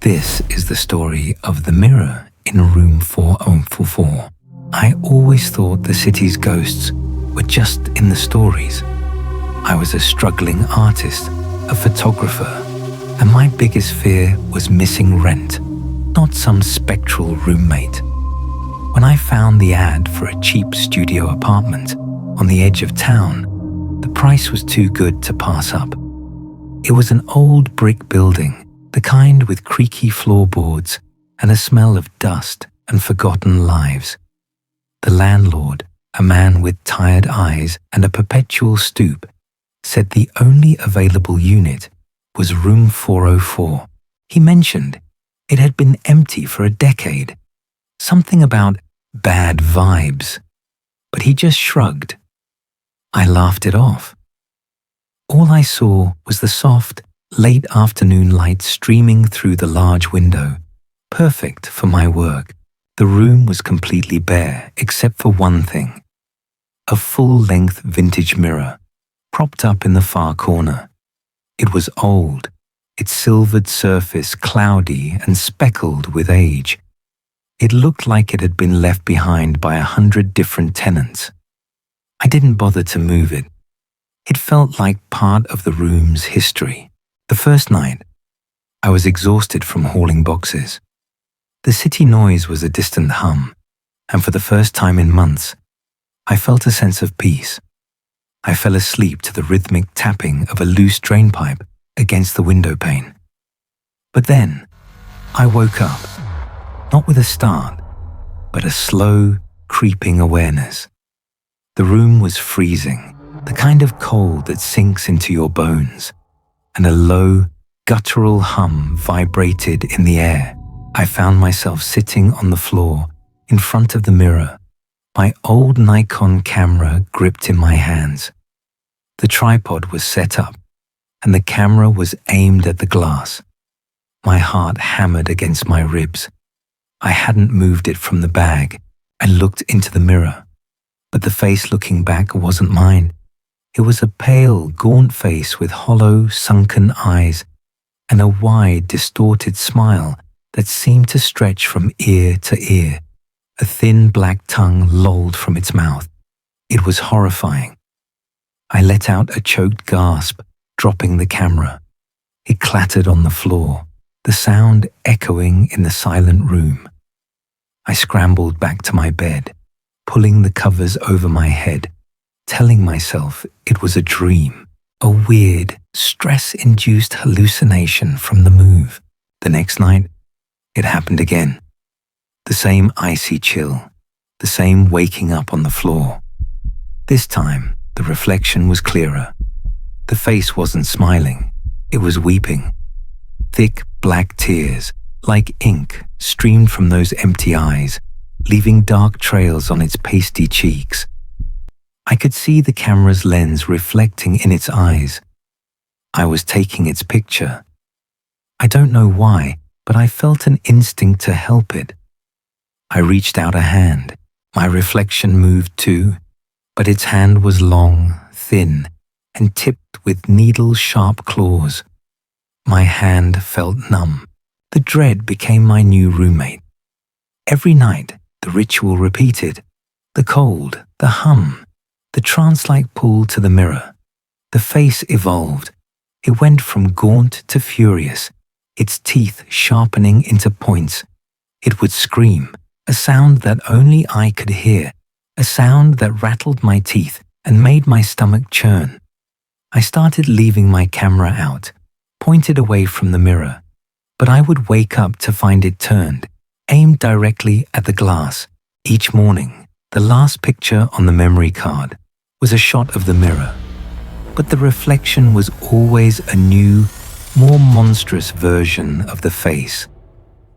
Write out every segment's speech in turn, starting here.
This is the story of the mirror in room 4044. I always thought the city's ghosts were just in the stories. I was a struggling artist, a photographer, and my biggest fear was missing rent, not some spectral roommate. When I found the ad for a cheap studio apartment on the edge of town, the price was too good to pass up. It was an old brick building, the kind with creaky floorboards and a smell of dust and forgotten lives. The landlord, a man with tired eyes and a perpetual stoop, said the only available unit was room 404. He mentioned it had been empty for a decade, something about bad vibes, but he just shrugged. I laughed it off. All I saw was the soft, late afternoon light streaming through the large window, perfect for my work. The room was completely bare except for one thing: a full-length vintage mirror, propped up in the far corner. It was old, its silvered surface cloudy and speckled with age. It looked like it had been left behind by 100 different tenants. I didn't bother to move it. It felt like part of the room's history. The first night, I was exhausted from hauling boxes. The city noise was a distant hum, and for the first time in months, I felt a sense of peace. I fell asleep to the rhythmic tapping of a loose drainpipe against the window pane. But then, I woke up, not with a start, but a slow, creeping awareness. The room was freezing, the kind of cold that sinks into your bones, and a low, guttural hum vibrated in the air. I found myself sitting on the floor in front of the mirror, my old Nikon camera gripped in my hands. The tripod was set up, and the camera was aimed at the glass. My heart hammered against my ribs. I hadn't moved it from the bag. I looked into the mirror, but the face looking back wasn't mine. It was a pale, gaunt face with hollow, sunken eyes and a wide, distorted smile that seemed to stretch from ear to ear. A thin black tongue lolled from its mouth. It was horrifying. I let out a choked gasp, dropping the camera. It clattered on the floor, the sound echoing in the silent room. I scrambled back to my bed, pulling the covers over my head, telling myself it was a dream, a weird, stress-induced hallucination from the move. The next night, it happened again. The same icy chill, the same waking up on the floor. This time, the reflection was clearer. The face wasn't smiling, it was weeping. Thick black tears, like ink, streamed from those empty eyes, leaving dark trails on its pasty cheeks. I could see the camera's lens reflecting in its eyes. I was taking its picture. I don't know why, but I felt an instinct to help it. I reached out a hand. My reflection moved too, but its hand was long, thin, and tipped with needle-sharp claws. My hand felt numb. The dread became my new roommate. Every night, the ritual repeated. The cold, the hum, the trance-like pull to the mirror. The face evolved. It went from gaunt to furious, its teeth sharpening into points. It would scream, a sound that only I could hear, a sound that rattled my teeth and made my stomach churn. I started leaving my camera out, pointed away from the mirror, but I would wake up to find it turned, aimed directly at the glass. Each morning, the last picture on the memory card was a shot of the mirror, but the reflection was always a new, more monstrous version of the face,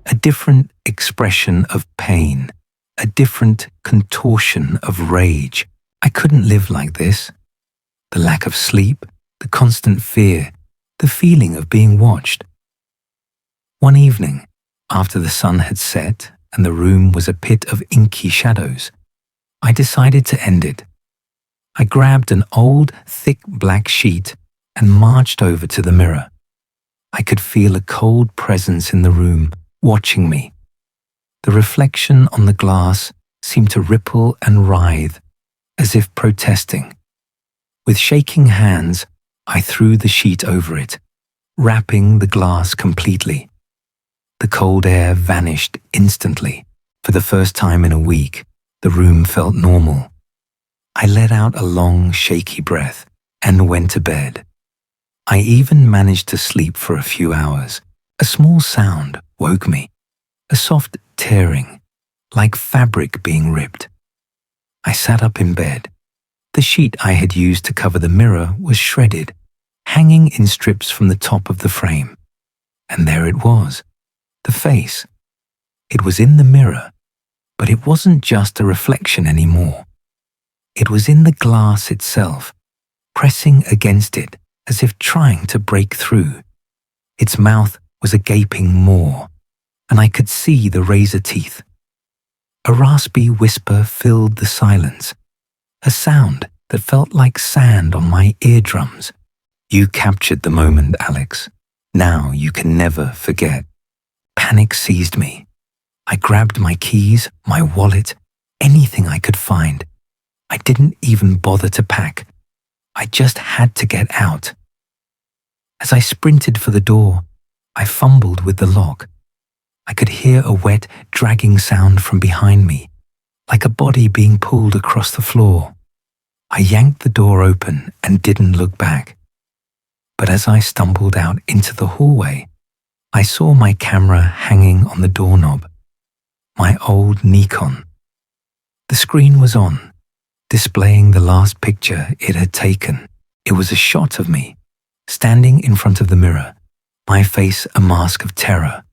a different expression of pain, a different contortion of rage. I couldn't live like this. The lack of sleep, the constant fear, the feeling of being watched. One evening, after the sun had set and the room was a pit of inky shadows, I decided to end it. I grabbed an old, thick black sheet and marched over to the mirror. I could feel a cold presence in the room, watching me. The reflection on the glass seemed to ripple and writhe, as if protesting. With shaking hands, I threw the sheet over it, wrapping the glass completely. The cold air vanished instantly. For the first time in a week, the room felt normal. I let out a long, shaky breath and went to bed. I even managed to sleep for a few hours. A small sound woke me, a soft tearing, like fabric being ripped. I sat up in bed. The sheet I had used to cover the mirror was shredded, hanging in strips from the top of the frame. And there it was, the face. It was in the mirror, but it wasn't just a reflection anymore. It was in the glass itself, pressing against it as if trying to break through. Its mouth was a gaping maw, and I could see the razor teeth. A raspy whisper filled the silence, a sound that felt like sand on my eardrums. "You captured the moment, Alex. Now you can never forget." Panic seized me. I grabbed my keys, my wallet, anything I could find. I didn't even bother to pack. I just had to get out. As I sprinted for the door, I fumbled with the lock. I could hear a wet, dragging sound from behind me, like a body being pulled across the floor. I yanked the door open and didn't look back. But as I stumbled out into the hallway, I saw my camera hanging on the doorknob, my old Nikon. The screen was on, displaying the last picture it had taken. It was a shot of me, standing in front of the mirror, my face a mask of terror.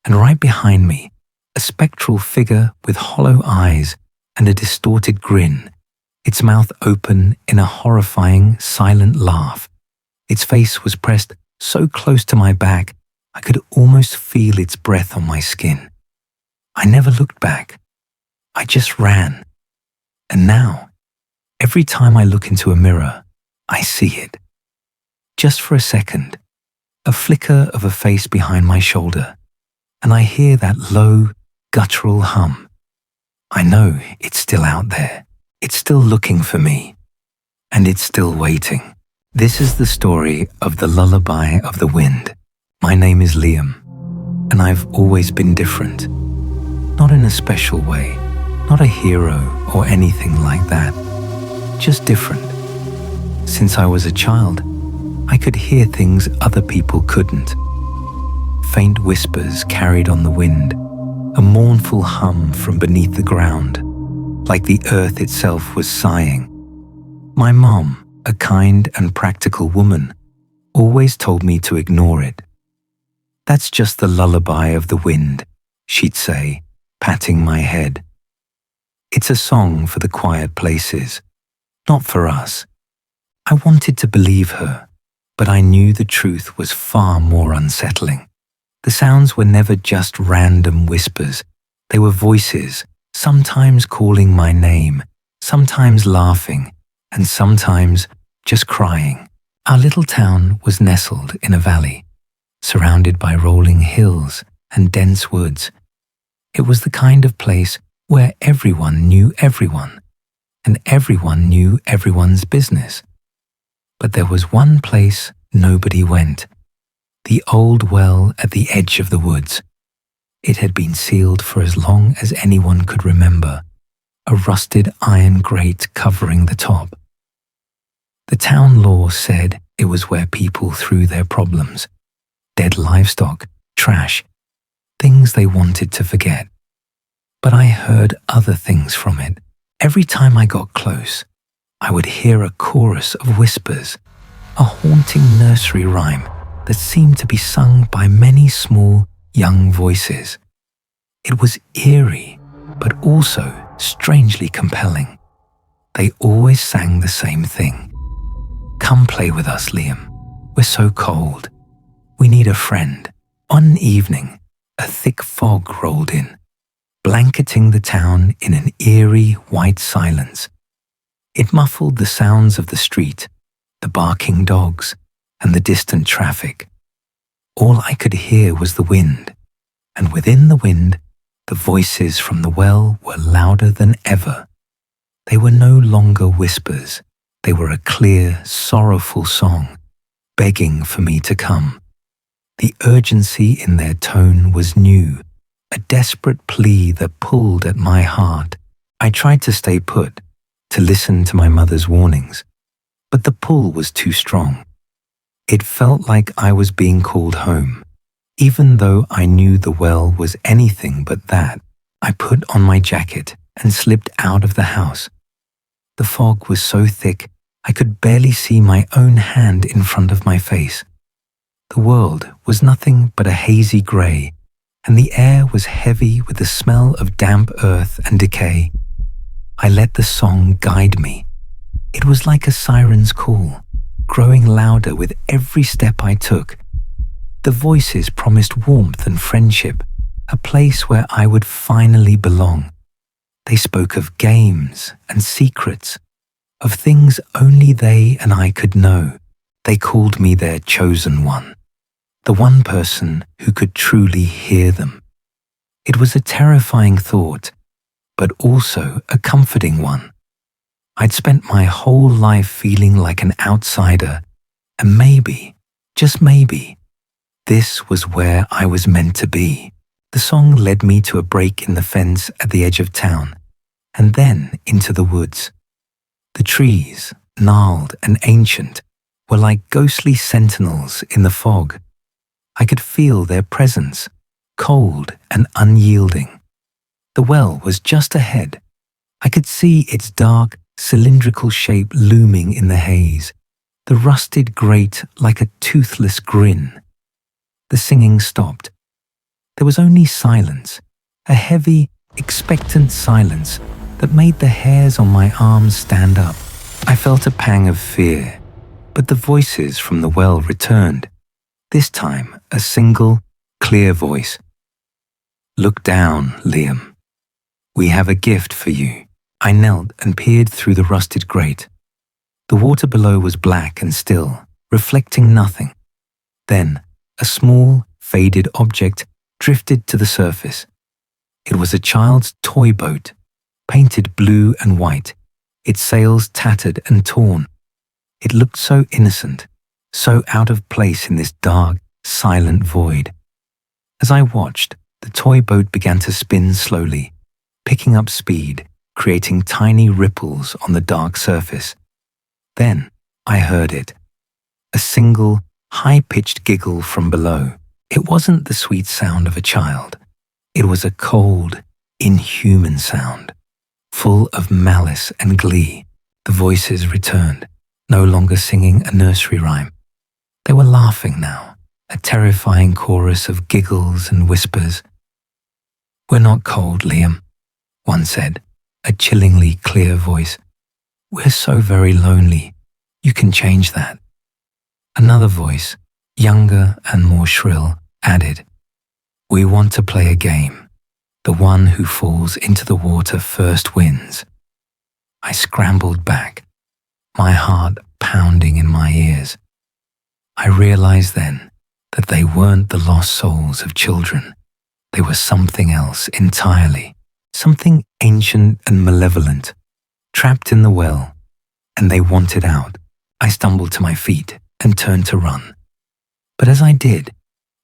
And right behind me, a spectral figure with hollow eyes and a distorted grin, its mouth open in a horrifying, silent laugh. Its face was pressed so close to my back, I could almost feel its breath on my skin. I never looked back. I just ran. And now, every time I look into a mirror, I see it. Just for a second, a flicker of a face behind my shoulder, and I hear that low, guttural hum. I know it's still out there. It's still looking for me. And it's still waiting. This is the story of the lullaby of the wind. My name is Liam, and I've always been different. Not in a special way, not a hero or anything like that. Just different. Since I was a child, I could hear things other people couldn't. Faint whispers carried on the wind, a mournful hum from beneath the ground, like the earth itself was sighing. My mom, a kind and practical woman, always told me to ignore it. "That's just the lullaby of the wind," she'd say, patting my head. "It's a song for the quiet places, not for us." I wanted to believe her, but I knew the truth was far more unsettling. The sounds were never just random whispers. They were voices, sometimes calling my name, sometimes laughing, and sometimes just crying. Our little town was nestled in a valley, surrounded by rolling hills and dense woods. It was the kind of place where everyone knew everyone, and everyone knew everyone's business. But there was one place nobody went, the old well at the edge of the woods. It had been sealed for as long as anyone could remember, a rusted iron grate covering the top. The town law said it was where people threw their problems, dead livestock, trash, things they wanted to forget. But I heard other things from it. Every time I got close, I would hear a chorus of whispers, a haunting nursery rhyme that seemed to be sung by many small, young voices. It was eerie, but also strangely compelling. They always sang the same thing. "Come play with us, Liam. We're so cold. We need a friend." One evening, a thick fog rolled in, blanketing the town in an eerie white silence. It muffled the sounds of the street, the barking dogs, and the distant traffic. All I could hear was the wind, and within the wind, the voices from the well were louder than ever. They were no longer whispers. They were a clear, sorrowful song, begging for me to come. The urgency in their tone was new, a desperate plea that pulled at my heart. I tried to stay put, to listen to my mother's warnings, but the pull was too strong. It felt like I was being called home. Even though I knew the well was anything but that, I put on my jacket and slipped out of the house. The fog was so thick, I could barely see my own hand in front of my face. The world was nothing but a hazy grey, and the air was heavy with the smell of damp earth and decay. I let the song guide me. It was like a siren's call, growing louder with every step I took. The voices promised warmth and friendship, a place where I would finally belong. They spoke of games and secrets, of things only they and I could know. They called me their chosen one, the one person who could truly hear them. It was a terrifying thought, but also a comforting one. I'd spent my whole life feeling like an outsider, and maybe, just maybe, this was where I was meant to be. The song led me to a break in the fence at the edge of town, and then into the woods. The trees, gnarled and ancient, were like ghostly sentinels in the fog. I could feel their presence, cold and unyielding. The well was just ahead. I could see its dark, cylindrical shape looming in the haze, the rusted grate like a toothless grin. The singing stopped. There was only silence, a heavy, expectant silence that made the hairs on my arms stand up. I felt a pang of fear, but the voices from the well returned. This time, a single, clear voice. "Look down, Liam. We have a gift for you." I knelt and peered through the rusted grate. The water below was black and still, reflecting nothing. Then, a small, faded object drifted to the surface. It was a child's toy boat, painted blue and white, its sails tattered and torn. It looked so innocent, so out of place in this dark, silent void. As I watched, the toy boat began to spin slowly, picking up speed, creating tiny ripples on the dark surface. Then I heard it. A single, high-pitched giggle from below. It wasn't the sweet sound of a child. It was a cold, inhuman sound, full of malice and glee. The voices returned, no longer singing a nursery rhyme. They were laughing now, a terrifying chorus of giggles and whispers. "We're not cold, Liam," one said, a chillingly clear voice. "We're so very lonely. You can change that." Another voice, younger and more shrill, added, "We want to play a game. The one who falls into the water first wins." I scrambled back, my heart pounding in my ears. I realized then that they weren't the lost souls of children. They were something else entirely, something ancient and malevolent, trapped in the well, and they wanted out. I stumbled to my feet and turned to run. But as I did,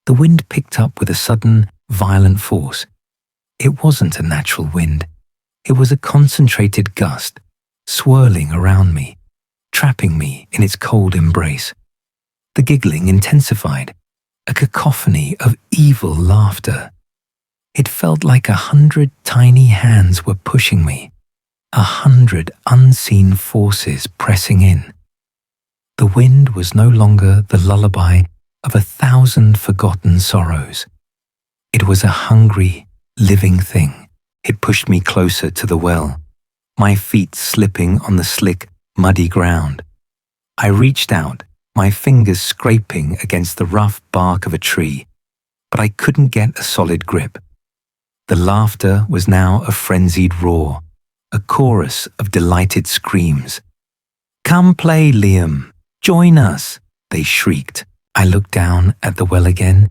the wind picked up with a sudden, violent force. It wasn't a natural wind. It was a concentrated gust, swirling around me, trapping me in its cold embrace. The giggling intensified, a cacophony of evil laughter. It felt like 100 tiny hands were pushing me, 100 unseen forces pressing in. The wind was no longer the lullaby of 1,000 forgotten sorrows. It was a hungry, living thing. It pushed me closer to the well, my feet slipping on the slick, muddy ground. I reached out, my fingers scraping against the rough bark of a tree, but I couldn't get a solid grip. The laughter was now a frenzied roar, a chorus of delighted screams. "Come play, Liam! Join us!" they shrieked, I looked down at the well again,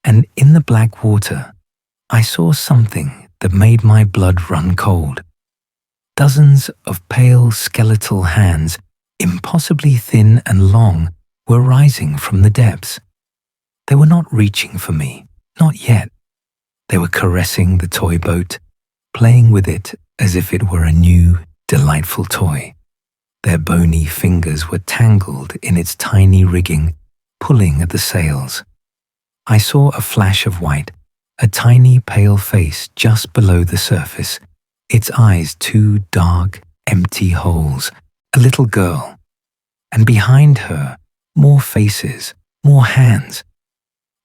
and in the black water, I saw something that made my blood run cold. Dozens of pale skeletal hands, impossibly thin and long, were rising from the depths. They were not reaching for me, not yet. They were caressing the toy boat, playing with it as if it were a new, delightful toy. Their bony fingers were tangled in its tiny rigging, pulling at the sails. I saw a flash of white, a tiny pale face just below the surface, its eyes two dark, empty holes, a little girl. And behind her, more faces, more hands,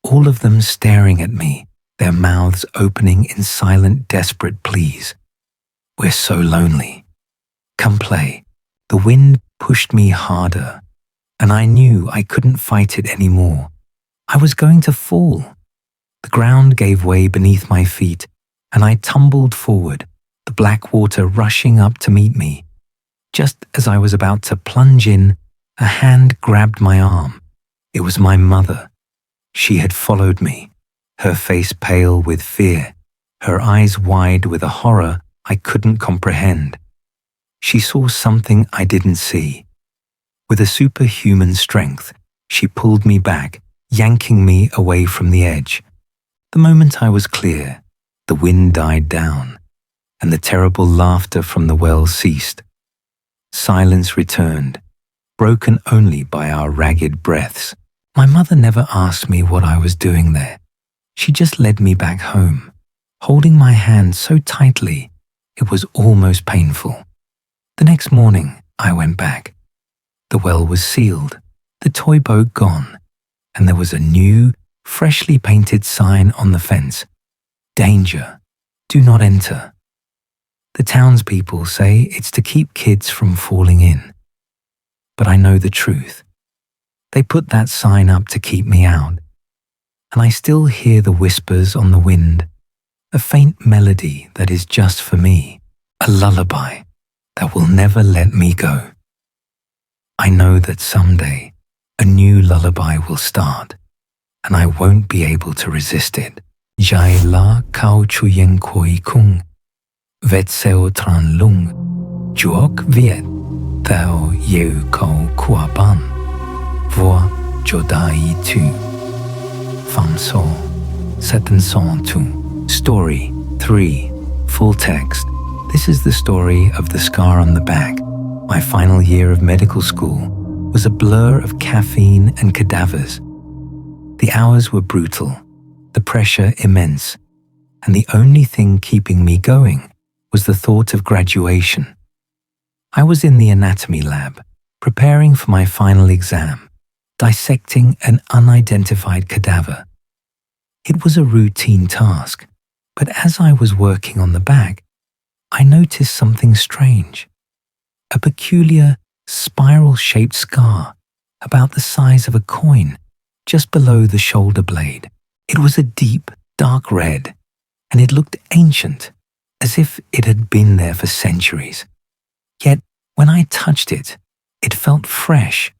all of them staring at me, their mouths opening in silent, desperate pleas. We're so lonely. Come play. The wind pushed me harder, and I knew I couldn't fight it anymore. I was going to fall. The ground gave way beneath my feet, and I tumbled forward, the black water rushing up to meet me. Just as I was about to plunge in, a hand grabbed my arm. It was my mother. She had followed me, her face pale with fear, her eyes wide with a horror I couldn't comprehend. She saw something I didn't see. With a superhuman strength, she pulled me back, yanking me away from the edge. The moment I was clear, the wind died down, and the terrible laughter from the well ceased. Silence returned, broken only by our ragged breaths. My mother never asked me what I was doing there. She just led me back home, holding my hand so tightly it was almost painful. The next morning, I went back. The well was sealed, the toy boat gone, and there was a new, freshly painted sign on the fence. Danger. Do not enter. The townspeople say it's to keep kids from falling in. But I know the truth. They put that sign up to keep me out. And I still hear the whispers on the wind, a faint melody that is just for me, a lullaby that will never let me go. I know that someday a new lullaby will start, and I won't be able to resist it. Jai la kao chuyen koi kung, vet seo tran lung, juok viet, thou yeu kao kua ban, voa jodai tu, fam so, setan son tu. Story 3, full text. This is the story of the scar on the back. My final year of medical school was a blur of caffeine and cadavers. The hours were brutal, the pressure immense, and the only thing keeping me going was the thought of graduation. I was in the anatomy lab, preparing for my final exam, dissecting an unidentified cadaver. It was a routine task, but as I was working on the back, I noticed something strange. A peculiar, spiral-shaped scar, about the size of a coin, just below the shoulder blade. It was a deep, dark red, and it looked ancient, as if it had been there for centuries. Yet, when I touched it, it felt fresh,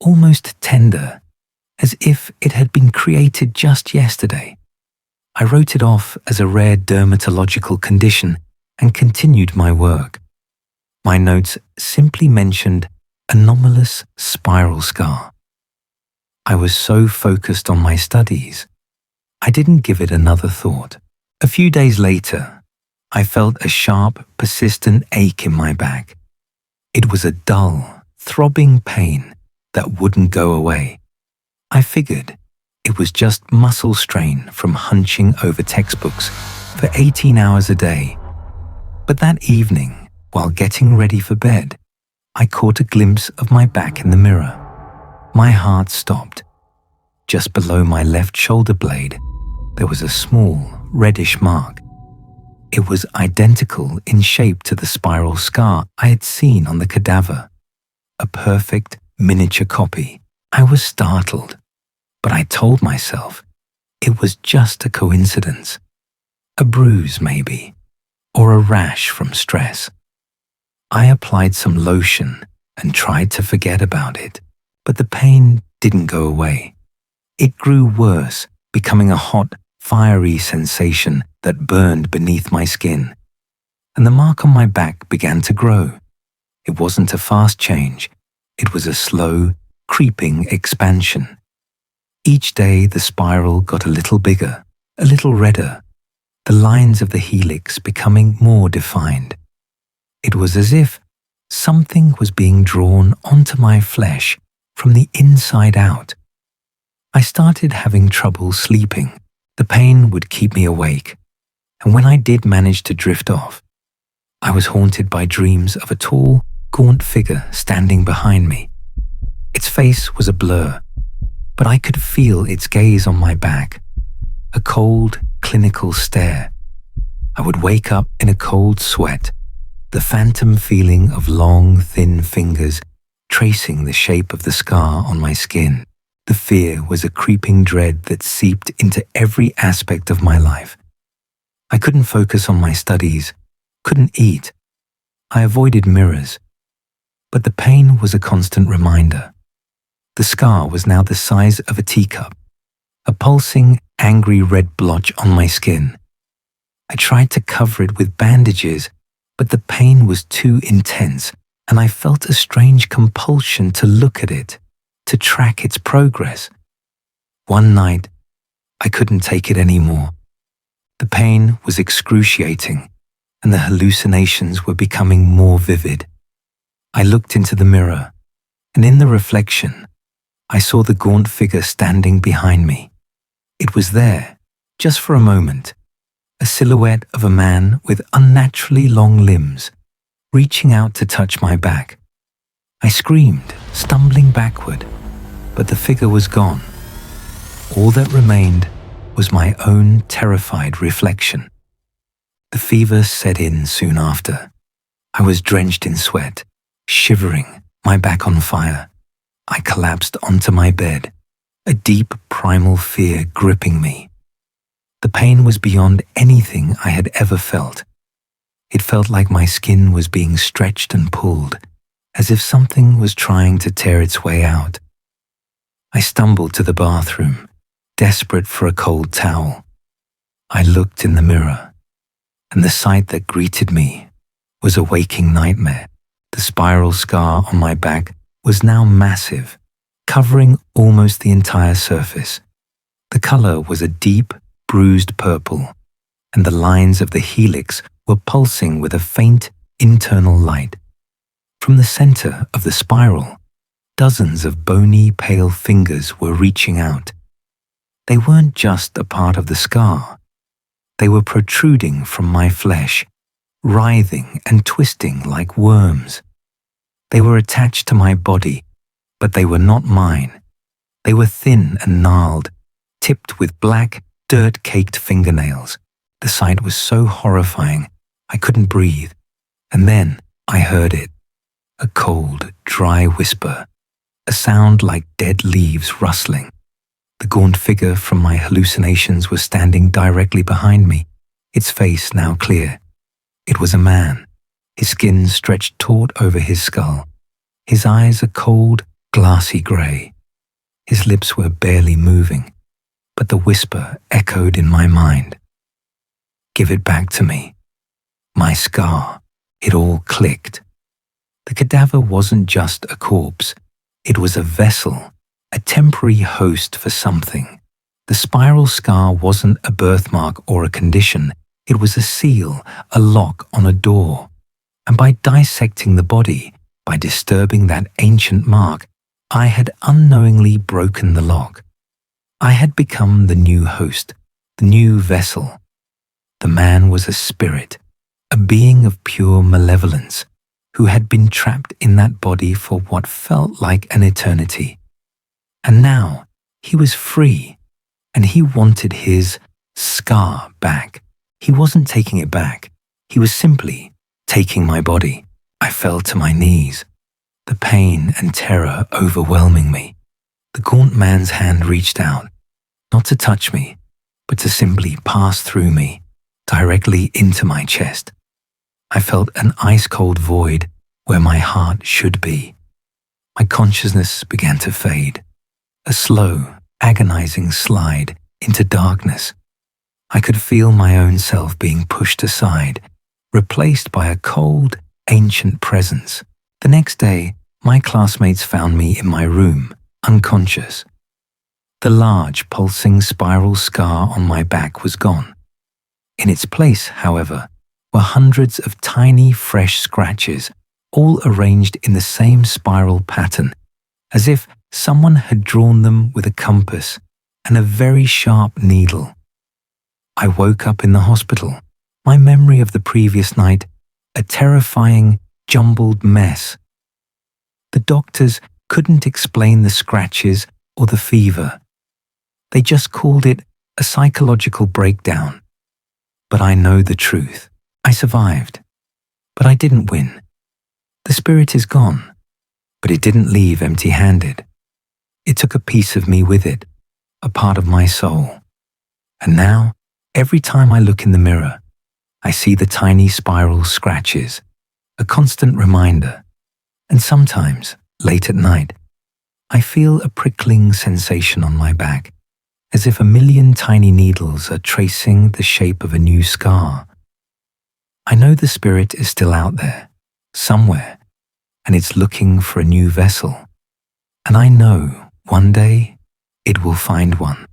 almost tender, as if it had been created just yesterday. I wrote it off as a rare dermatological condition and continued my work. My notes simply mentioned anomalous spiral scar. I was so focused on my studies, I didn't give it another thought. A few days later, I felt a sharp, persistent ache in my back. It was a dull, throbbing pain that wouldn't go away. I figured it was just muscle strain from hunching over textbooks for 18 hours a day. But that evening, while getting ready for bed, I caught a glimpse of my back in the mirror. My heart stopped. Just below my left shoulder blade, there was a small, reddish mark. It was identical in shape to the spiral scar I had seen on the cadaver. A perfect, miniature copy. I was startled, but I told myself it was just a coincidence. A bruise, maybe, or a rash from stress. I applied some lotion and tried to forget about it, but the pain didn't go away. It grew worse, becoming a hot, fiery sensation that burned beneath my skin. And the mark on my back began to grow. It wasn't a fast change. It was a slow, creeping expansion. Each day the spiral got a little bigger, a little redder, the lines of the helix becoming more defined. It was as if something was being drawn onto my flesh from the inside out. I started having trouble sleeping. The pain would keep me awake, and when I did manage to drift off, I was haunted by dreams of a tall, gaunt figure standing behind me. Its face was a blur, but I could feel its gaze on my back, a cold, clinical stare. I would wake up in a cold sweat, the phantom feeling of long, thin fingers tracing the shape of the scar on my skin. The fear was a creeping dread that seeped into every aspect of my life. I couldn't focus on my studies, couldn't eat. I avoided mirrors. But the pain was a constant reminder. The scar was now the size of a teacup, a pulsing, angry red blotch on my skin. I tried to cover it with bandages, but the pain was too intense, and I felt a strange compulsion to look at it, to track its progress. One night, I couldn't take it anymore. The pain was excruciating, and the hallucinations were becoming more vivid. I looked into the mirror, and in the reflection, I saw the gaunt figure standing behind me. It was there, just for a moment, a silhouette of a man with unnaturally long limbs, reaching out to touch my back. I screamed, stumbling backward, but the figure was gone. All that remained was my own terrified reflection. The fever set in soon after. I was drenched in sweat, shivering, my back on fire. I collapsed onto my bed, a deep primal fear gripping me. The pain was beyond anything I had ever felt. It felt like my skin was being stretched and pulled, as if something was trying to tear its way out. I stumbled to the bathroom, desperate for a cold towel. I looked in the mirror, and the sight that greeted me was a waking nightmare. The spiral scar on my back was now massive, covering almost the entire surface. The color was a deep, bruised purple, and the lines of the helix were pulsing with a faint internal light. From the center of the spiral, dozens of bony, pale fingers were reaching out. They weren't just a part of the scar. They were protruding from my flesh, writhing and twisting like worms. They were attached to my body, but they were not mine. They were thin and gnarled, tipped with black, dirt-caked fingernails. The sight was so horrifying, I couldn't breathe. And then I heard it, a cold, dry whisper, a sound like dead leaves rustling. The gaunt figure from my hallucinations was standing directly behind me, its face now clear. It was a man, his skin stretched taut over his skull, his eyes a cold, glassy grey. His lips were barely moving, but the whisper echoed in my mind. Give it back to me. My scar. It all clicked. The cadaver wasn't just a corpse. It was a vessel, a temporary host for something. The spiral scar wasn't a birthmark or a condition. It was a seal, a lock on a door. And by dissecting the body, by disturbing that ancient mark, I had unknowingly broken the lock. I had become the new host, the new vessel. The man was a spirit, a being of pure malevolence, who had been trapped in that body for what felt like an eternity. And now he was free, and he wanted his scar back. He wasn't taking it back. He was simply taking my body. I fell to my knees, the pain and terror overwhelming me. The gaunt man's hand reached out, not to touch me, but to simply pass through me, directly into my chest. I felt an ice-cold void where my heart should be. My consciousness began to fade, a slow, agonizing slide into darkness. I could feel my own self being pushed aside, replaced by a cold, ancient presence. The next day, my classmates found me in my room, unconscious. The large, pulsing spiral scar on my back was gone. In its place, however, were hundreds of tiny, fresh scratches, all arranged in the same spiral pattern, as if someone had drawn them with a compass and a very sharp needle. I woke up in the hospital, my memory of the previous night a terrifying, jumbled mess. The doctors couldn't explain the scratches or the fever. They just called it a psychological breakdown. But I know the truth. I survived. But I didn't win. The spirit is gone. But it didn't leave empty-handed. It took a piece of me with it, a part of my soul. And now, every time I look in the mirror, I see the tiny spiral scratches, a constant reminder. And sometimes, late at night, I feel a prickling sensation on my back, as if a million tiny needles are tracing the shape of a new scar. I know the spirit is still out there, somewhere, and it's looking for a new vessel. And I know one day it will find one.